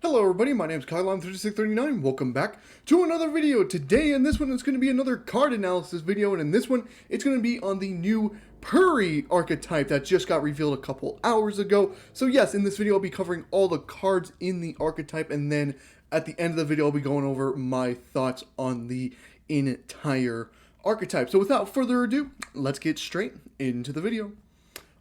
Hello everybody, my name is Kyle, I'm 3639. Welcome back to another video. Today in this one it's going to be another card analysis video, and in this one it's going to be on the new Purery archetype that just got revealed a couple hours ago. So yes, in this video I'll be covering all the cards in the archetype, and then at the end of the video I'll be going over my thoughts on the entire archetype. So without further ado, let's get straight into the video.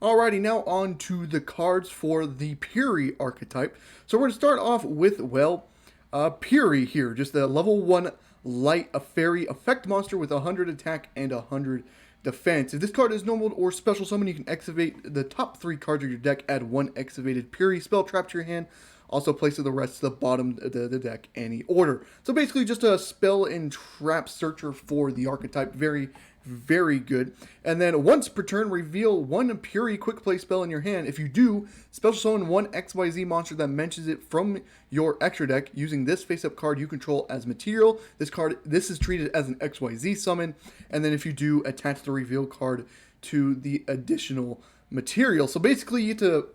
Alrighty, now on to the cards for the Purery archetype. So we're going to start off with, well, Purery here. Just a level 1 light, a fairy effect monster with 100 attack and 100 defense. If this card is normal or special summon, you can activate the top 3 cards of your deck, add 1 activated Purery spell trap to your hand. Also place the rest to the bottom of the deck, any order. So basically just a spell and trap searcher for the archetype. Very good. And then once per turn, reveal 1 Purery quick play spell in your hand. If you do, special summon 1 XYZ monster that mentions it from your extra deck using this face-up card you control as material. This is treated as an XYZ summon. And then if you do, attach the reveal card to the additional material. So basically you get to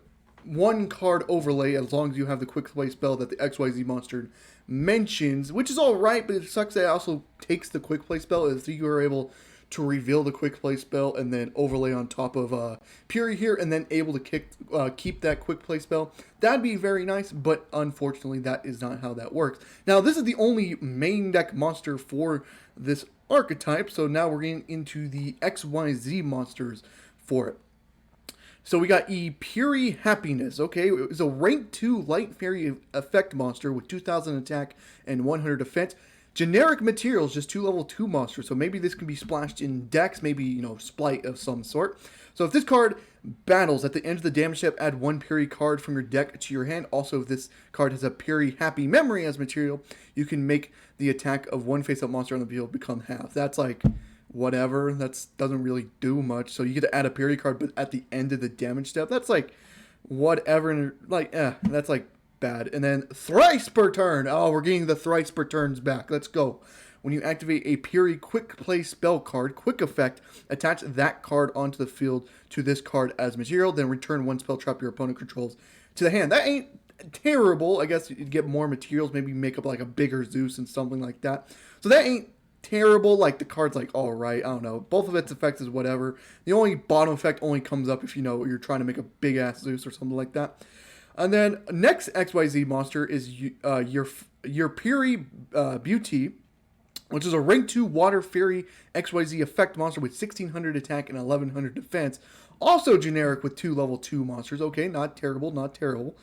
1 card overlay as long as you have the quick play spell that the XYZ monster mentions, which is alright, but it sucks that it also takes the quick play spell. If you are able to reveal the quick play spell and then overlay on top of Purery here, and then able to keep that quick play spell, that'd be very nice, but unfortunately that is not how that works. Now this is the only main deck monster for this archetype, so now we're getting into the XYZ monsters for it. So we got Purery Happiness. Okay, it's a rank 2 light fairy effect monster with 2000 attack and 100 defense. Generic materials, just 2 level 2 monsters. So maybe this can be splashed in decks, maybe, you know, Splight of some sort. So if this card battles at the end of the damage step, add 1 Purery card from your deck to your hand. Also, if this card has a Purery Happy Memory as material, you can make the attack of 1 face-up monster on the field become half. That's like whatever, that doesn't really do much. So you get to add a Purery card, but at the end of the damage step, that's like whatever, and like that's like bad. And then thrice per turn. Oh, we're getting the thrice per turns back. Let's go. When you activate a Purery quick play spell card, quick effect, attach that card onto the field to this card as material, then return 1 spell trap your opponent controls to the hand. That ain't terrible. I guess you'd get more materials, maybe make up like a bigger Zeus and something like that. So that ain't terrible. Like, the card's like alright, I don't know. Both of its effects is whatever. The only bottom effect only comes up if, you know, you're trying to make a big ass Zeus or something like that. And then next XYZ monster is your Purery Beauty, which is a rank 2 water fairy XYZ effect monster with 1600 attack and 1100 defense. Also generic with 2 level 2 monsters. Okay, not terrible, not terrible.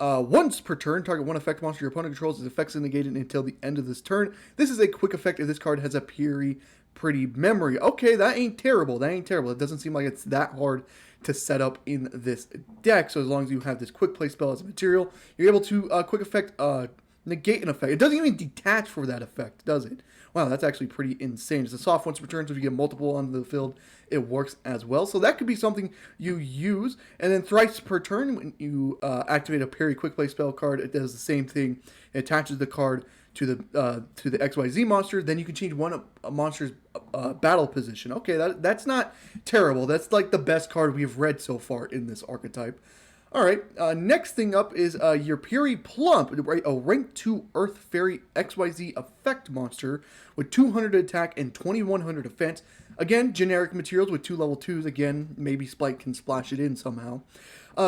Once per turn, target 1 effect monster your opponent controls. Its effects are negated until the end of this turn. This is a quick effect if this card has a Purery Pretty Memory. Okay, that ain't terrible. That ain't terrible. It doesn't seem like it's that hard to set up in this deck. So as long as you have this quick play spell as a material, you're able to quick effect negate an effect. It doesn't even detach for that effect, does it? Wow, that's actually pretty insane. It's a soft once per turn, so if you get multiple onto the field, it works as well. So that could be something you use. And then thrice per turn, when you activate a Purery quick play spell card, it does the same thing. It attaches the card to the XYZ monster. Then you can change one monster's battle position. Okay, that's not terrible. That's like the best card we've read so far in this archetype. Alright, next thing up is your Purery Plump, a rank 2 Earth Fairy XYZ effect monster with 200 attack and 2100 defense. Again, generic materials with 2 level 2s. Again, maybe Splight can splash it in somehow.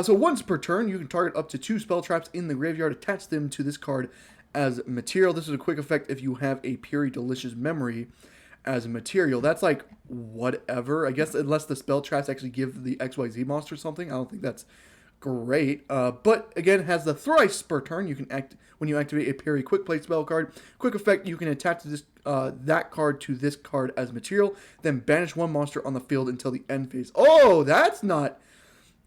So once per turn, you can target up to 2 spell traps in the graveyard, attach them to this card as material. This is a quick effect if you have a Purery Delicious Memory as a material. That's like whatever, I guess, unless the spell traps actually give the XYZ monster something. I don't think that's great, but again, it has the thrice per turn. You can when you activate a Purery quick play spell card. Quick effect, you can attach this that card to this card as material, then banish 1 monster on the field until the end phase. Oh, that's not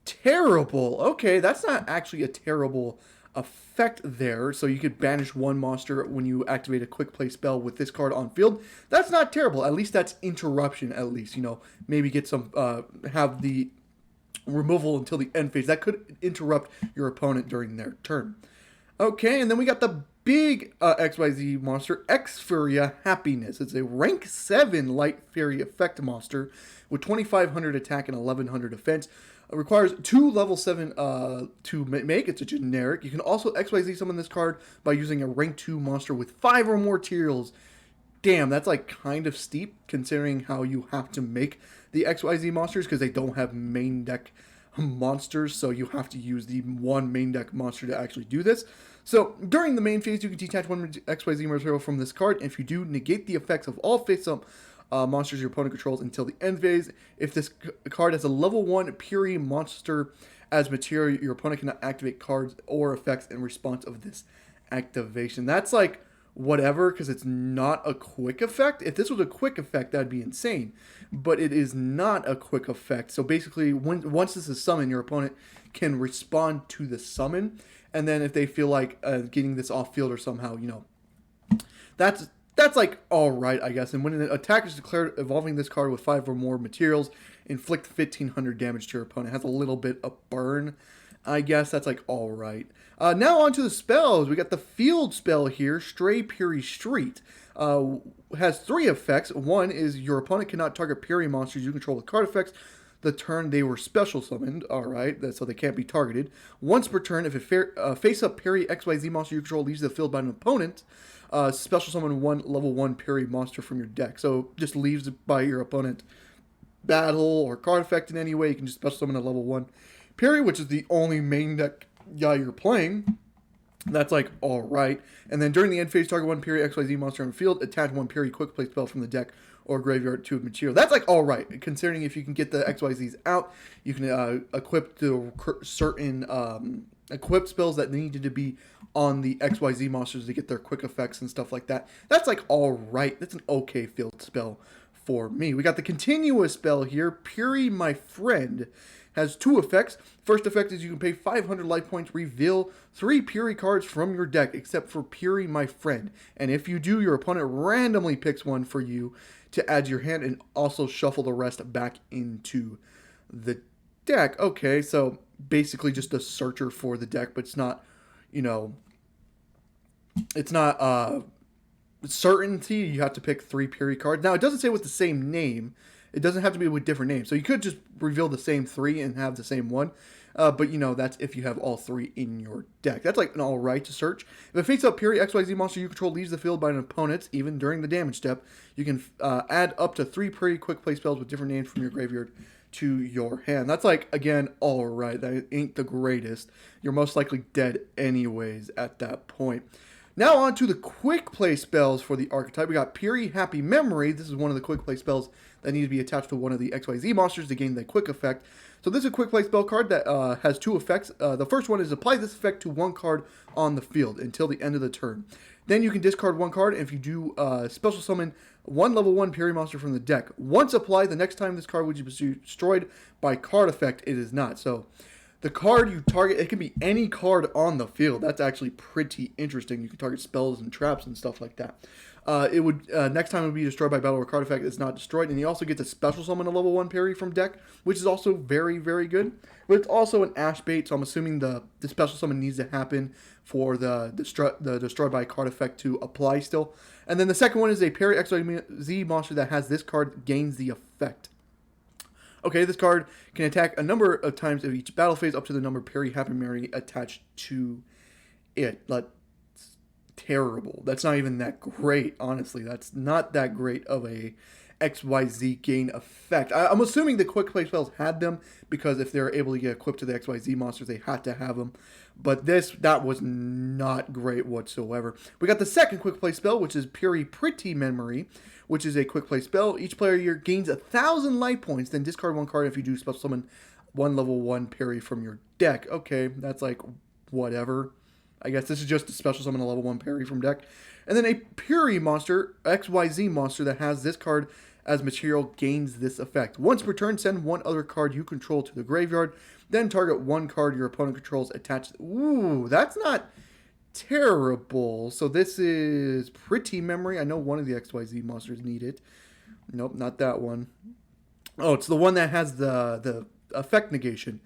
terrible. Okay, that's not actually a terrible effect there. So you could banish 1 monster when you activate a quick play spell with this card on field. That's not terrible. At least that's interruption. At least, you know, maybe get some have the removal until the end phase. That could interrupt your opponent during their turn. Okay, and then we got the big XYZ monster, X-Furia Happiness. It's a rank 7 light fairy effect monster with 2500 attack and 1100 defense. It requires 2 level 7 to make. It's a generic. You can also XYZ summon this card by using a rank 2 monster with 5 or more materials. Damn, that's like kind of steep considering how you have to make the XYZ monsters because they don't have main deck monsters, so you have to use the one main deck monster to actually do this. So during the main phase, you can detach one XYZ material from this card. If you do, negate the effects of all face-up monsters your opponent controls until the end phase. If this card has a level 1 Purery monster as material, your opponent cannot activate cards or effects in response of this activation. That's like whatever, because it's not a quick effect. If this was a quick effect, that'd be insane. But it is not a quick effect. So basically, once this is summoned, your opponent can respond to the summon. And then if they feel like getting this off field or somehow, you know, that's like alright, I guess. And when an attack is declared, evolving this card with 5 or more materials, inflict 1500 damage to your opponent. It has a little bit of burn, I guess. That's like alright. Now on to the spells. We got the field spell here, Stray Purery Street. Has 3 effects. One is your opponent cannot target Purery monsters you control with card effects the turn they were special summoned. Alright, so they can't be targeted. Once per turn, if a face-up Purery XYZ monster you control leaves the field by an opponent, special summon one level 1 Purery monster from your deck. So just leaves by your opponent battle or card effect in any way. You can just special summon a level 1 Purery, which is the only main deck guy you're playing. That's like alright. And then during the end phase, target 1 Purery XYZ monster on the field, attach 1 Purery quick play spell from the deck or graveyard to a material. That's like alright, considering if you can get the XYZs out, you can equip the certain equip spells that needed to be on the XYZ monsters to get their quick effects and stuff like that. That's like alright. That's an okay field spell for me. We got the continuous spell here, Purery My Friend. Has 2 effects. First effect is you can pay 500 life points, reveal 3 Purery cards from your deck, except for Purery My Friend. And if you do, your opponent randomly picks one for you to add to your hand and also shuffle the rest back into the deck. Okay, so basically just a searcher for the deck, but it's not, you know, it's not certainty. You have to pick 3 Purery cards. Now, it doesn't say with the same name. It doesn't have to be with different names. So you could just reveal the same 3 and have the same one. But, you know, that's if you have all 3 in your deck. That's like an alright to search. If a face-up Purery XYZ monster you control leaves the field by an opponent, even during the damage step, you can add up to 3 Purery quick play spells with different names from your graveyard to your hand. That's like, again, alright. That ain't the greatest. You're most likely dead anyways at that point. Now on to the quick play spells for the archetype. We got Purery Happy Memory. This is one of the quick play spells that need to be attached to one of the XYZ monsters to gain the quick effect. So this is a quick play spell card that has 2 effects. The first one is apply this effect to 1 card on the field until the end of the turn. Then you can discard 1 card, and if you do special summon 1 level 1 Purery monster from the deck. Once applied, the next time this card would be destroyed by card effect, it is not. So the card you target, it can be any card on the field. That's actually pretty interesting. You can target spells and traps and stuff like that. It would next time it would be destroyed by battle or card effect. It's not destroyed, and you also get to special summon a level 1 Purery from deck, which is also very, very good. But it's also an ash bait, so I'm assuming the special summon needs to happen for the destroyed by card effect to apply still. And then the second one is a Purery XYZ monster that has this card gains the effect. Okay, this card can attack a number of times of each battle phase up to the number Purery Happy Memory attached to it. That's terrible. That's not even that great, honestly. That's not that great of a XYZ gain effect. I'm assuming the quick play spells had them because if they're able to get equipped to the XYZ monsters, they had to have them. But that was not great whatsoever. We got the second quick play spell, which is Purery Pretty Memory, which is a quick play spell. Each player here gains 1,000 life points, then discard 1 card if you do special summon 1 level 1 Purery from your deck. Okay, that's like whatever. I guess this is just a special summon a level 1 Purery from deck. And then a Purery monster, XYZ monster, that has this card as material gains this effect. Once per turn, send 1 other card you control to the graveyard. Then target 1 card your opponent controls attached. Ooh, that's not terrible. So this is Pretty Memory. I know one of the XYZ monsters need it. Nope, not that one. Oh, it's the one that has the effect negation.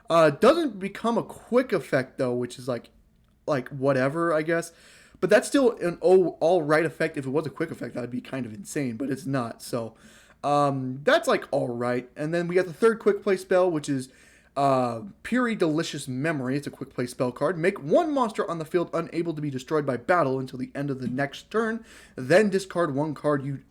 Doesn't become a quick effect, though, which is like like whatever, I guess. But that's still an all right effect. If it was a quick effect, that'd be kind of insane, but it's not. So that's like all right. And then we got the third quick play spell, which is Purery Delicious Memory. It's a quick play spell card. Make one monster on the field unable to be destroyed by battle until the end of the next turn. Then discard one card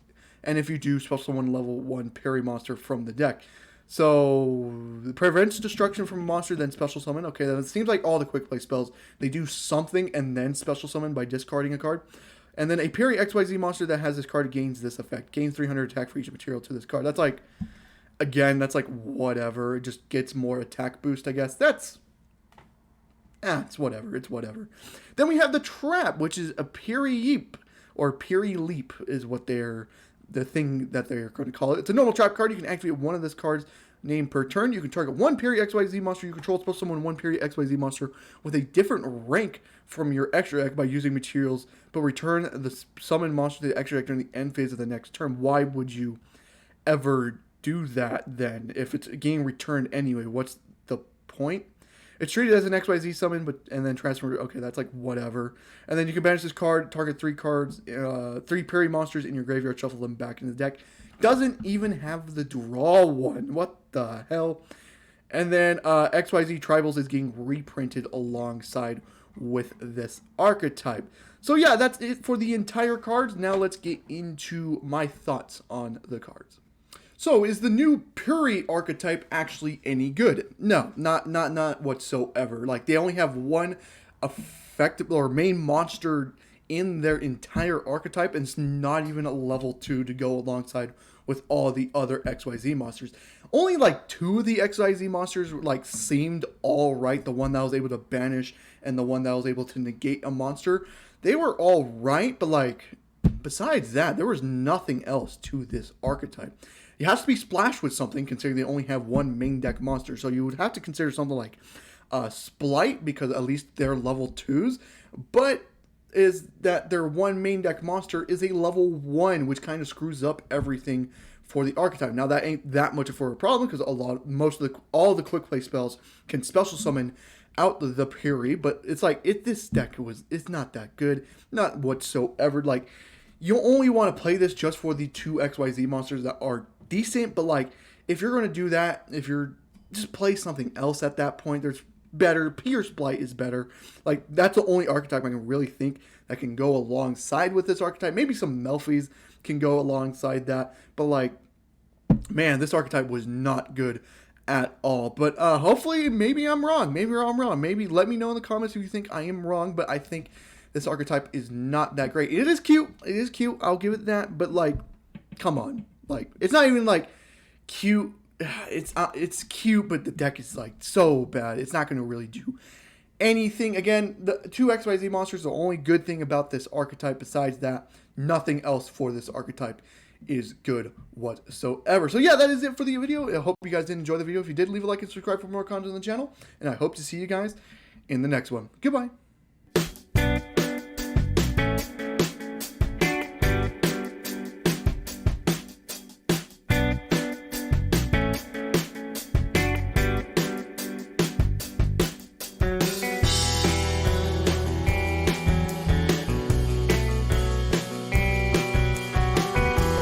and if you do, special summon level 1 Purery monster from the deck. So it prevents destruction from a monster, then special summon. Okay, then it seems like all the quick play spells, they do something and then special summon by discarding a card. And then a Purery XYZ monster that has this card gains this effect. Gains 300 attack for each material to this card. That's like, again, that's like whatever. It just gets more attack boost, I guess. It's whatever. It's whatever. Then we have the Trap, which is a Purery Yeep, or Purery Leap is what the thing that they're going to call it. It's a normal trap card. You can activate one of this card's name per turn. You can target one Purery XYZ monster you control. Special summon one Purery XYZ monster with a different rank from your extra deck by using materials, but return the summoned monster to the extra deck during the end phase of the next turn. Why would you ever do that then? If it's getting returned anyway, what's the point? It's treated as an XYZ summon, and then transfer. Okay, that's like whatever. And then you can banish this card, target 3 cards, 3 Purery monsters in your graveyard, shuffle them back in the deck. Doesn't even have the draw one. What the hell? And then XYZ Tribals is getting reprinted alongside with this archetype. So yeah, that's it for the entire cards. Now let's get into my thoughts on the cards. So, is the new Purery archetype actually any good? No, not whatsoever. Like, they only have one effective or main monster in their entire archetype, and it's not even a level 2 to go alongside with all the other XYZ monsters. Only like 2 of the XYZ monsters like seemed all right. The one that was able to banish and the one that was able to negate a monster. They were all right, but like, besides that, there was nothing else to this archetype. It has to be splashed with something, considering they only have one main deck monster. So you would have to consider something like Splight, because at least they're level 2s. But is that their one main deck monster is a level 1, which kind of screws up everything for the archetype. Now that ain't that much of a problem, because all the quick play spells can special summon out the Purery. But it's like, this deck it's not that good, not whatsoever. Like, you only want to play this just for the 2 XYZ monsters that are decent, but like, if you're going to do that, if you're just play something else at that point, there's better. Pierce Blight is better. Like, that's the only archetype I can really think that can go alongside with this archetype. Maybe some Melfies can go alongside that, but like, man, this archetype was not good at all. But hopefully, maybe I'm wrong. Maybe let me know in the comments if you think I am wrong, but I think this archetype is not that great. It is cute. I'll give it that. But like, come on. Like, it's not even like cute. It's cute, but the deck is like so bad. It's not going to really do anything. Again, the 2 XYZ monsters are the only good thing about this archetype. Besides that, nothing else for this archetype is good whatsoever. So yeah, that is it for the video. I hope you guys did enjoy the video. If you did, leave a like and subscribe for more content on the channel. And I hope to see you guys in the next one. Goodbye.